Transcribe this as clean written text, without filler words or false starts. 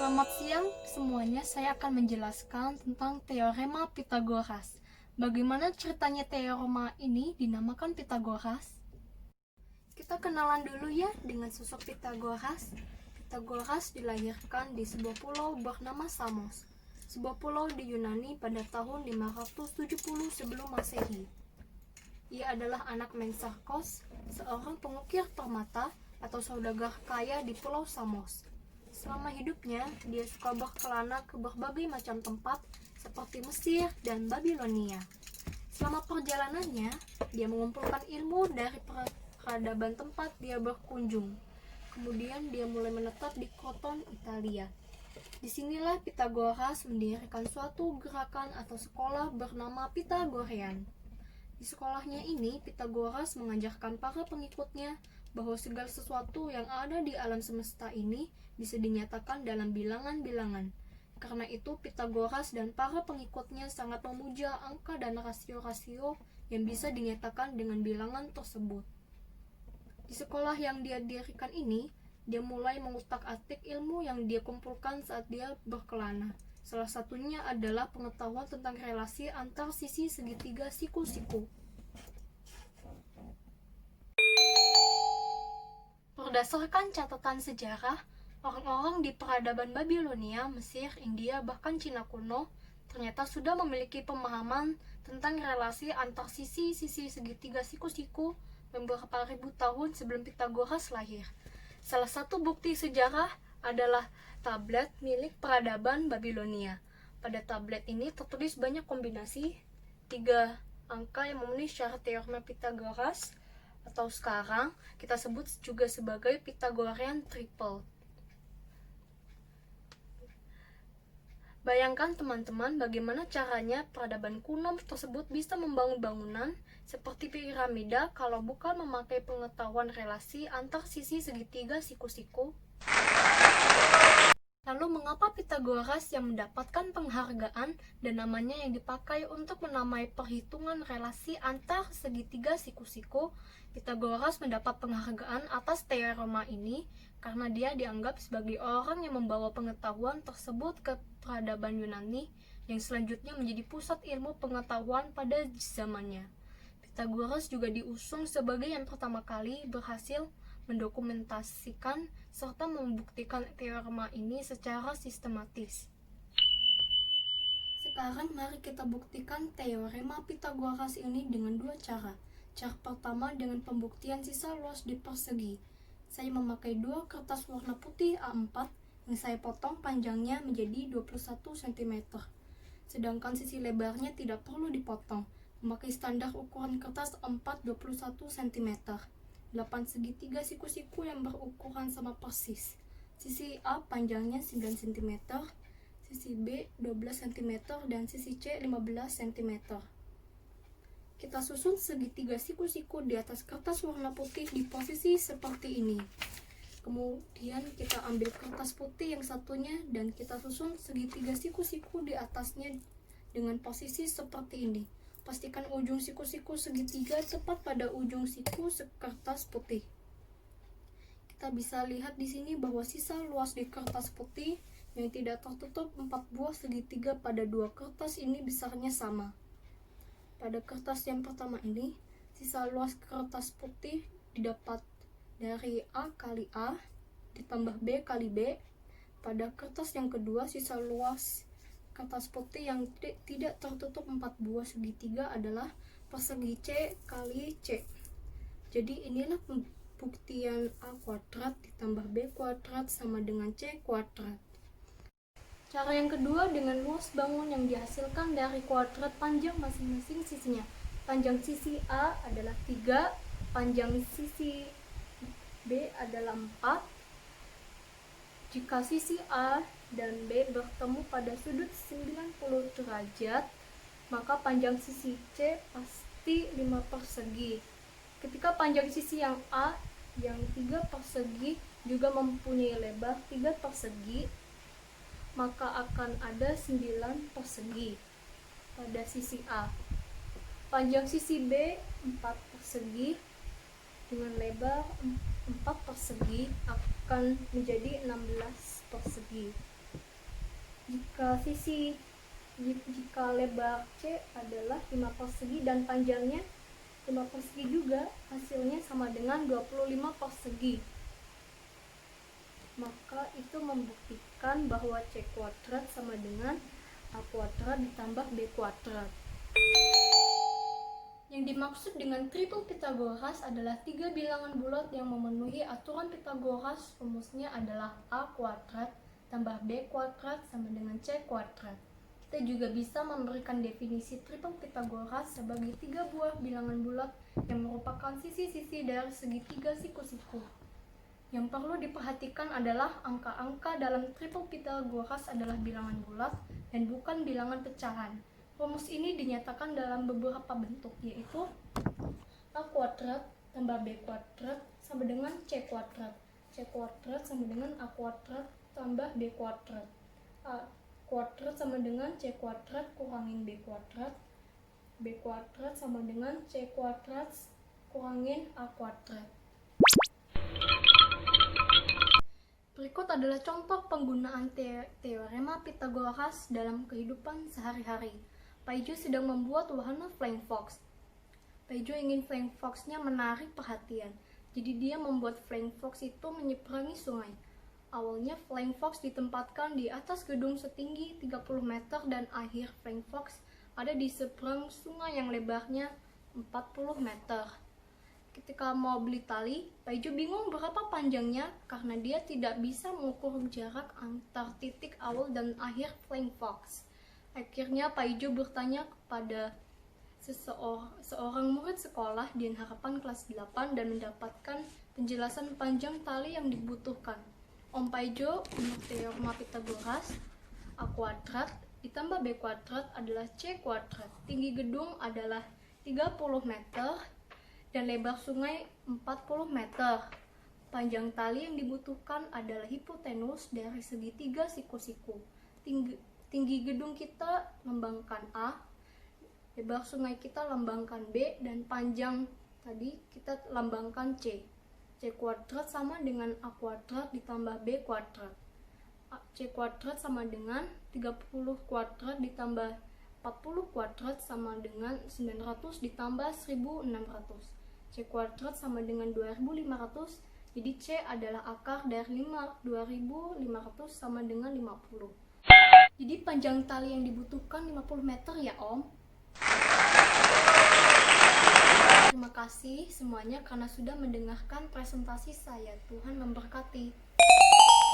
Selamat siang semuanya, saya akan menjelaskan tentang teorema Pythagoras. Bagaimana ceritanya teorema ini dinamakan Pythagoras? Kita kenalan dulu ya dengan sosok Pythagoras. Pythagoras dilahirkan di sebuah pulau bernama Samos, sebuah pulau di Yunani pada tahun 570 sebelum Masehi. Ia adalah anak Mensarkos, seorang pengukir permata atau saudagar kaya di Pulau Samos. Selama hidupnya, dia suka berkelana ke berbagai macam tempat seperti Mesir dan Babilonia. Selama perjalanannya, dia mengumpulkan ilmu dari peradaban tempat dia berkunjung. Kemudian dia mulai menetap di Kroton, Italia. Disinilah Pythagoras mendirikan suatu gerakan atau sekolah bernama Pythagorean. Di sekolahnya ini, Pythagoras mengajarkan para pengikutnya bahwa segala sesuatu yang ada di alam semesta ini bisa dinyatakan dalam bilangan-bilangan. Karena itu, Pythagoras dan para pengikutnya sangat memuja angka dan rasio-rasio yang bisa dinyatakan dengan bilangan tersebut. Di sekolah yang dia dirikan ini, dia mulai mengutak-atik ilmu yang dia kumpulkan saat dia berkelana. Salah satunya adalah pengetahuan tentang relasi antar sisi segitiga siku-siku. Berdasarkan catatan sejarah, orang-orang di peradaban Babilonia, Mesir, India, bahkan Cina kuno ternyata sudah memiliki pemahaman tentang relasi antar sisi-sisi segitiga siku-siku beberapa ribu tahun sebelum Pythagoras lahir. Salah satu bukti sejarah adalah tablet milik peradaban Babilonia. Pada tablet ini tertulis banyak kombinasi 3 angka yang memenuhi syarat teorema Pythagoras, atau sekarang kita sebut juga sebagai Pythagorean triple. Bayangkan teman-teman bagaimana caranya peradaban kuno tersebut bisa membangun bangunan seperti piramida kalau bukan memakai pengetahuan relasi antar sisi segitiga siku-siku. Lalu mengapa Pythagoras yang mendapatkan penghargaan dan namanya yang dipakai untuk menamai perhitungan relasi antar segitiga siku-siku? Pythagoras mendapat penghargaan atas teorema ini karena dia dianggap sebagai orang yang membawa pengetahuan tersebut ke peradaban Yunani yang selanjutnya menjadi pusat ilmu pengetahuan pada zamannya. Pythagoras juga diusung sebagai yang pertama kali berhasil mendokumentasikan serta membuktikan teorema ini secara sistematis. Sekarang mari kita buktikan teorema Pythagoras ini dengan dua cara. Cara pertama dengan pembuktian sisa luas di persegi. Saya memakai 2 kertas warna putih A4 yang saya potong panjangnya menjadi 21 cm. Sedangkan sisi lebarnya tidak perlu dipotong, memakai standar ukuran kertas A4 21 cm. 8 segitiga siku-siku yang berukuran sama persis. Sisi A panjangnya 9 cm, sisi B 12 cm, dan sisi C 15 cm. Kita susun segitiga siku-siku di atas kertas warna putih di posisi seperti ini. Kemudian kita ambil kertas putih yang satunya dan kita susun segitiga siku-siku di atasnya dengan posisi seperti ini. Pastikan ujung siku-siku segitiga tepat pada ujung siku kertas putih. Kita bisa lihat di sini bahwa sisa luas di kertas putih yang tidak tertutup 4 buah segitiga pada 2 kertas ini besarnya sama. Pada kertas yang pertama ini, sisa luas kertas putih didapat dari A kali A ditambah B kali B. Pada kertas yang kedua, sisa luas kertas putih yang tidak tertutup 4 buah segitiga adalah persegi C kali C. Jadi inilah pembuktian A kuadrat ditambah B kuadrat sama dengan C kuadrat. Cara yang kedua dengan luas bangun yang dihasilkan dari kuadrat panjang masing-masing sisinya. Panjang sisi A adalah 3, panjang sisi B adalah 4. Jika sisi A dan B bertemu pada sudut 90 derajat, maka panjang sisi C pasti 5 persegi. Ketika panjang sisi yang A yang 3 persegi juga mempunyai lebar 3 persegi, maka akan ada 9 persegi pada sisi A. Panjang sisi B 4 persegi dengan lebar 4 persegi akan menjadi 16 persegi. Jika lebar C adalah 5 persegi dan panjangnya 5 persegi juga, hasilnya sama dengan 25 persegi. Maka itu membuktikan bahwa C kuadrat sama dengan A kuadrat ditambah B kuadrat. Yang dimaksud dengan triple Pythagoras adalah 3 bilangan bulat yang memenuhi aturan Pythagoras. Rumusnya adalah A kuadrat tambah B kuadrat sama dengan C kuadrat. Kita juga bisa memberikan definisi triple Pythagoras sebagai 3 buah bilangan bulat yang merupakan sisi-sisi dari segitiga siku-siku. Yang perlu diperhatikan adalah angka-angka dalam triple Pythagoras adalah bilangan bulat dan bukan bilangan pecahan. Rumus ini dinyatakan dalam beberapa bentuk, yaitu A kuadrat tambah B kuadrat sama dengan C kuadrat. C kuadrat sama dengan A kuadrat tambah B kuadrat. A kuadrat sama dengan C kuadrat kurangin B kuadrat. B kuadrat sama dengan C kuadrat kurangin A kuadrat. Berikut adalah contoh penggunaan teorema Pythagoras dalam kehidupan sehari-hari. Paijo sedang membuat wahana flying fox. Paijo ingin flying fox-nya menarik perhatian, jadi dia membuat flying fox itu menyeberangi sungai. Awalnya flying fox ditempatkan di atas gedung setinggi 30 meter dan akhir flying fox ada di seberang sungai yang lebarnya 40 meter. Ketika mau beli tali, Paijo bingung berapa panjangnya karena dia tidak bisa mengukur jarak antar titik awal dan akhir flying fox. Akhirnya Paijo bertanya kepada seorang murid sekolah di Harapan kelas 8 dan mendapatkan penjelasan panjang tali yang dibutuhkan. Om Paijo, untuk teorema Pythagoras, A kuadrat ditambah B kuadrat adalah C kuadrat. Tinggi gedung adalah 30 meter dan lebar sungai 40 meter. Panjang tali yang dibutuhkan adalah hipotenus dari segitiga siku-siku. Tinggi gedung kita lambangkan A, lebar sungai kita lambangkan B, dan panjang tadi kita lambangkan C. C kuadrat sama dengan A kuadrat ditambah B kuadrat. C kuadrat sama dengan 30 kuadrat ditambah 40 kuadrat sama dengan 900 ditambah 1600. C kuadrat sama dengan 2500, jadi C adalah akar dari 2500 sama dengan 50. Jadi panjang tali yang dibutuhkan 50 meter ya Om. Terima kasih semuanya karena sudah mendengarkan presentasi saya. Tuhan memberkati.